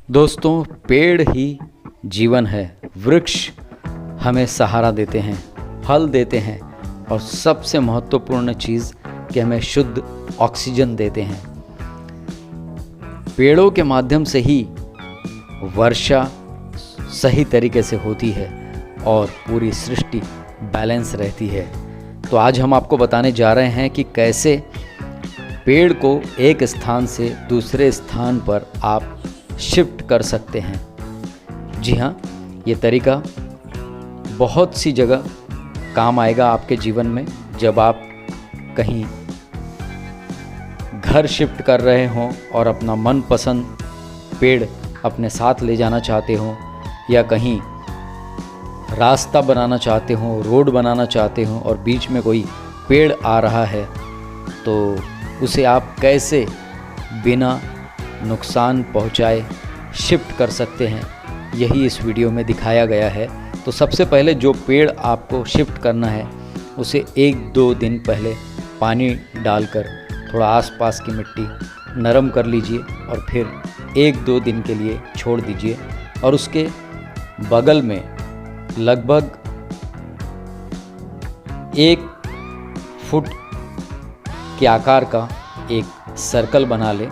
दोस्तों, पेड़ ही जीवन है। वृक्ष हमें सहारा देते हैं, फल देते हैं और सबसे महत्वपूर्ण चीज़ कि हमें शुद्ध ऑक्सीजन देते हैं। पेड़ों के माध्यम से ही वर्षा सही तरीके से होती है और पूरी सृष्टि बैलेंस रहती है। तो आज हम आपको बताने जा रहे हैं कि कैसे पेड़ को एक स्थान से दूसरे स्थान पर आप शिफ्ट कर सकते हैं। जी हाँ, ये तरीका बहुत सी जगह काम आएगा आपके जीवन में। जब आप कहीं घर शिफ्ट कर रहे हों और अपना मनपसंद पेड़ अपने साथ ले जाना चाहते हों, या कहीं रास्ता बनाना चाहते हों, रोड बनाना चाहते हों और बीच में कोई पेड़ आ रहा है, तो उसे आप कैसे बिना नुकसान पहुंचाए शिफ्ट कर सकते हैं, यही इस वीडियो में दिखाया गया है। तो सबसे पहले जो पेड़ आपको शिफ्ट करना है उसे 1-2 दिन पहले पानी डालकर थोड़ा आसपास की मिट्टी नरम कर लीजिए और फिर 1-2 दिन के लिए छोड़ दीजिए। और उसके बगल में लगभग 1 फुट के आकार का एक सर्कल बना लें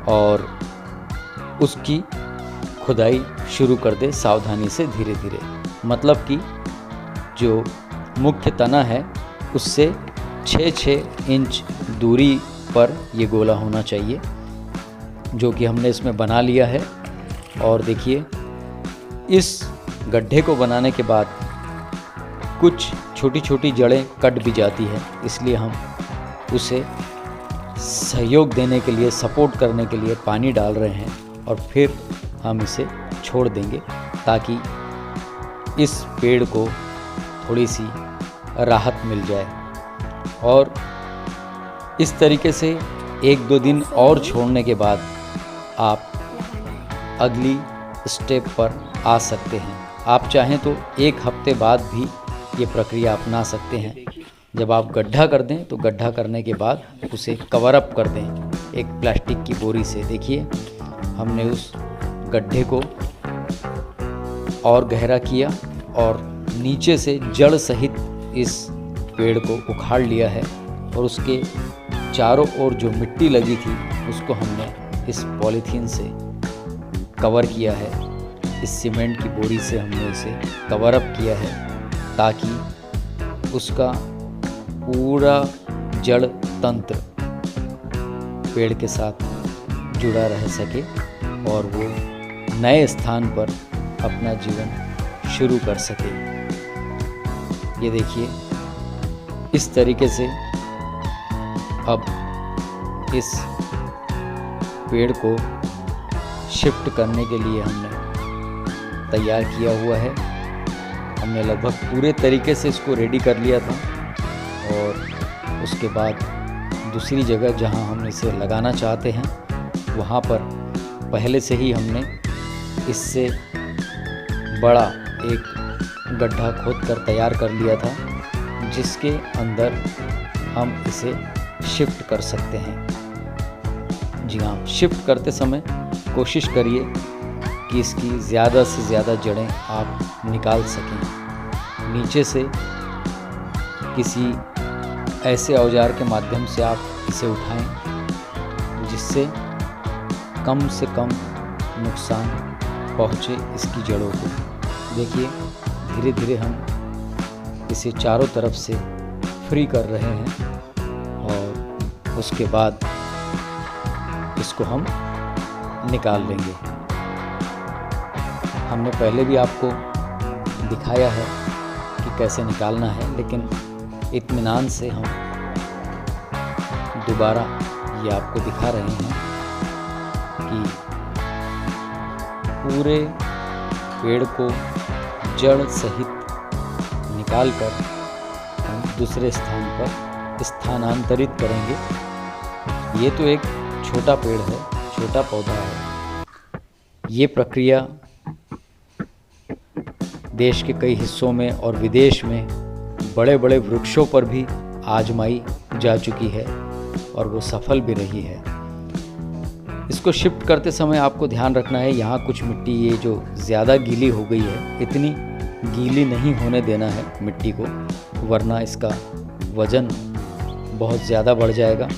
और उसकी खुदाई शुरू कर दे सावधानी से, धीरे धीरे। मतलब कि जो मुख्य तना है उससे 6-6 इंच दूरी पर ये गोला होना चाहिए, जो कि हमने इसमें बना लिया है। और देखिए, इस गड्ढे को बनाने के बाद कुछ छोटी छोटी जड़ें कट भी जाती है, इसलिए हम उसे सहयोग देने के लिए, सपोर्ट करने के लिए पानी डाल रहे हैं और फिर हम इसे छोड़ देंगे ताकि इस पेड़ को थोड़ी सी राहत मिल जाए। और इस तरीके से 1-2 दिन और छोड़ने के बाद आप अगली स्टेप पर आ सकते हैं। आप चाहें तो 1 हफ्ते बाद भी ये प्रक्रिया अपना सकते हैं। जब आप गड्ढा कर दें तो गड्ढा करने के बाद उसे कवर अप कर दें एक प्लास्टिक की बोरी से। देखिए, हमने उस गड्ढे को और गहरा किया और नीचे से जड़ सहित इस पेड़ को उखाड़ लिया है और उसके चारों ओर जो मिट्टी लगी थी उसको हमने इस पॉलीथीन से कवर किया है। इस सीमेंट की बोरी से हमने इसे कवर अप किया है ताकि उसका पूरा जड़ तंत्र पेड़ के साथ जुड़ा रह सके और वो नए स्थान पर अपना जीवन शुरू कर सके। ये देखिए, इस तरीके से अब इस पेड़ को शिफ्ट करने के लिए हमने तैयार किया हुआ है। हमने लगभग पूरे तरीके से इसको रेडी कर लिया था और उसके बाद दूसरी जगह जहां हम इसे लगाना चाहते हैं वहां पर पहले से ही हमने इससे बड़ा एक गड्ढा खोदकर तैयार कर लिया था, जिसके अंदर हम इसे शिफ्ट कर सकते हैं। जी हाँ, शिफ्ट करते समय कोशिश करिए कि इसकी ज़्यादा से ज़्यादा जड़ें आप निकाल सकें। नीचे से किसी ऐसे औजार के माध्यम से आप इसे उठाएं जिससे कम से कम नुकसान पहुँचे इसकी जड़ों को। देखिए, धीरे धीरे हम इसे चारों तरफ से फ्री कर रहे हैं और उसके बाद इसको हम निकाल लेंगे। हमने पहले भी आपको दिखाया है कि कैसे निकालना है, लेकिन इत्मीनान से हम दोबारा ये आपको दिखा रहे हैं कि पूरे पेड़ को जड़ सहित निकालकर हम दूसरे स्थान पर स्थानांतरित करेंगे। ये तो एक छोटा पेड़ है, छोटा पौधा है। ये प्रक्रिया देश के कई हिस्सों में और विदेश में बड़े बड़े वृक्षों पर भी आजमाई जा चुकी है और वो सफल भी रही है। इसको शिफ्ट करते समय आपको ध्यान रखना है, यहाँ कुछ मिट्टी ये जो ज़्यादा गीली हो गई है, इतनी गीली नहीं होने देना है मिट्टी को, वरना इसका वज़न बहुत ज़्यादा बढ़ जाएगा।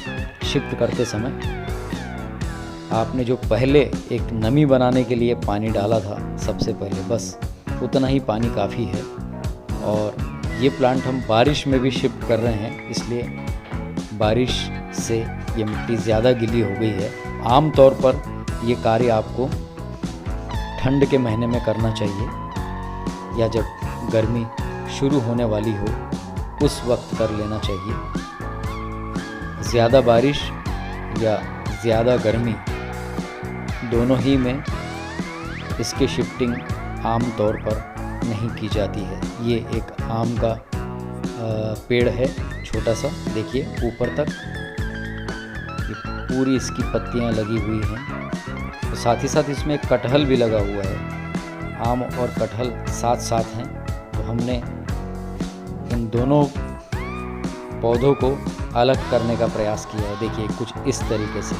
शिफ्ट करते समय आपने जो पहले एक नमी बनाने के लिए पानी डाला था सबसे पहले, बस उतना ही पानी काफ़ी है। और ये प्लांट हम बारिश में भी शिफ्ट कर रहे हैं, इसलिए बारिश से ये मिट्टी ज़्यादा गीली हो गई है। आम तौर पर ये कार्य आपको ठंड के महीने में करना चाहिए या जब गर्मी शुरू होने वाली हो उस वक्त कर लेना चाहिए। ज़्यादा बारिश या ज़्यादा गर्मी दोनों ही में इसकी शिफ्टिंग आम तौर पर नहीं की जाती है। ये एक आम का पेड़ है, छोटा सा, देखिए ऊपर तक ये पूरी इसकी पत्तियां लगी हुई हैं। तो साथ ही साथ इसमें एक कटहल भी लगा हुआ है। आम और कटहल साथ साथ हैं, तो हमने इन दोनों पौधों को अलग करने का प्रयास किया है। देखिए कुछ इस तरीके से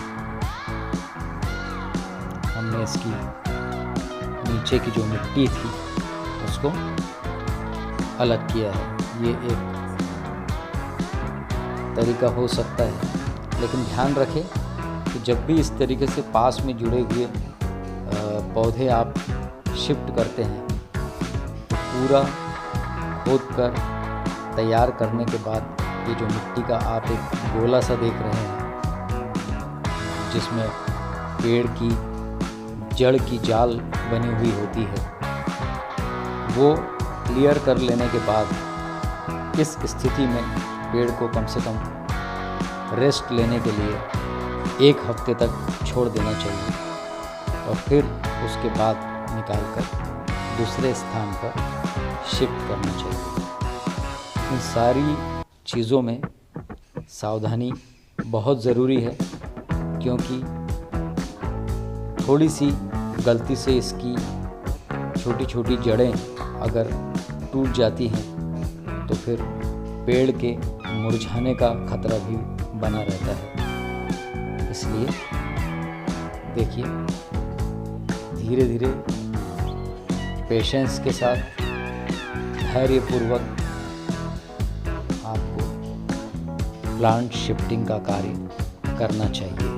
हमने इसकी नीचे की जो मिट्टी थी उसको अलग किया है। ये एक तरीका हो सकता है, लेकिन ध्यान रखें कि जब भी इस तरीके से पास में जुड़े हुए पौधे आप शिफ्ट करते हैं तो पूरा खोद कर तैयार करने के बाद ये जो मिट्टी का आप एक गोला सा देख रहे हैं जिसमें पेड़ की जड़ की जाल बनी हुई होती है, वो क्लियर कर लेने के बाद इस स्थिति में पेड़ को कम से कम रेस्ट लेने के लिए 1 हफ्ते तक छोड़ देना चाहिए और फिर उसके बाद निकालकर दूसरे स्थान पर शिफ्ट करना चाहिए। इन सारी चीज़ों में सावधानी बहुत ज़रूरी है, क्योंकि थोड़ी सी गलती से इसकी छोटी छोटी जड़ें अगर टूट जाती हैं तो फिर पेड़ के मुरझाने का खतरा भी बना रहता है। इसलिए देखिए धीरे धीरे पेशेंस के साथ धैर्यपूर्वक आपको प्लांट शिफ्टिंग का कार्य करना चाहिए।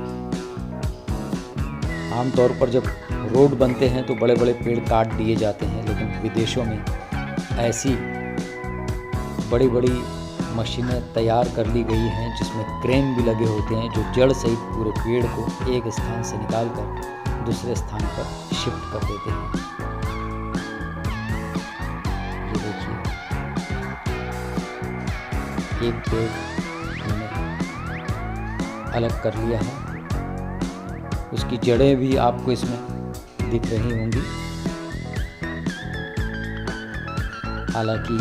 आमतौर पर जब रोड बनते हैं तो बड़े बड़े पेड़ काट दिए जाते हैं, लेकिन विदेशों में ऐसी बड़ी बड़ी मशीनें तैयार कर ली गई हैं जिसमें क्रेन भी लगे होते हैं जो जड़ सहित पूरे पेड़ को एक स्थान से निकालकर दूसरे स्थान पर शिफ्ट कर देते हैं। ये देखिए एक पेड़ हमने अलग कर लिया है, उसकी जड़ें भी आपको इसमें दिख रही होंगी। हालांकि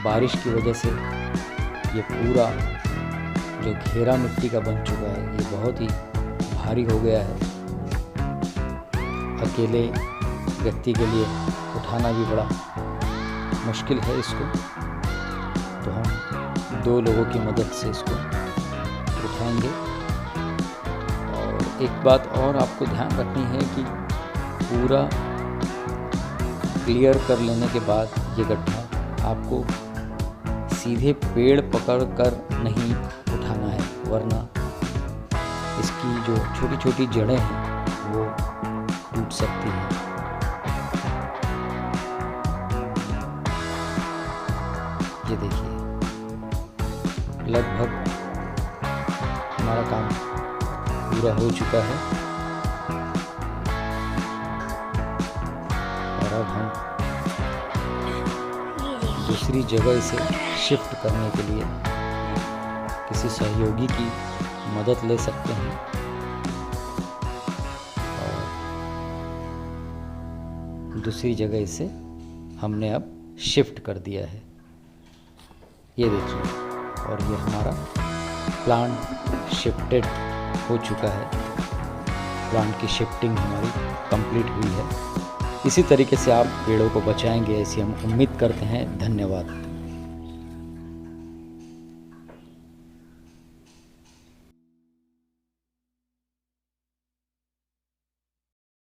बारिश की वजह से ये पूरा जो घेरा मिट्टी का बन चुका है ये बहुत ही भारी हो गया है। अकेले व्यक्ति के लिए उठाना भी बड़ा मुश्किल है इसको, तो हम 2 लोगों की मदद से इसको उठाएंगे। और एक बात और आपको ध्यान रखनी है कि पूरा क्लियर कर लेने के बाद ये गड्ढा आपको सीधे पेड़ पकड़कर नहीं उठाना है, वरना इसकी जो छोटी छोटी जड़ें हैं वो टूट सकती हैं। ये देखिए लगभग हमारा काम पूरा हो चुका है और अब हम दूसरी जगह इसे शिफ्ट करने के लिए किसी सहयोगी की मदद ले सकते हैं और दूसरी जगह इसे हमने अब शिफ्ट कर दिया है। ये देखिए, और ये हमारा प्लांट शिफ्टेड हो चुका है। प्लांट की शिफ्टिंग हमारी कंप्लीट हुई है। इसी तरीके से आप पेड़ों को बचाएंगे ऐसी हम उम्मीद करते हैं। धन्यवाद।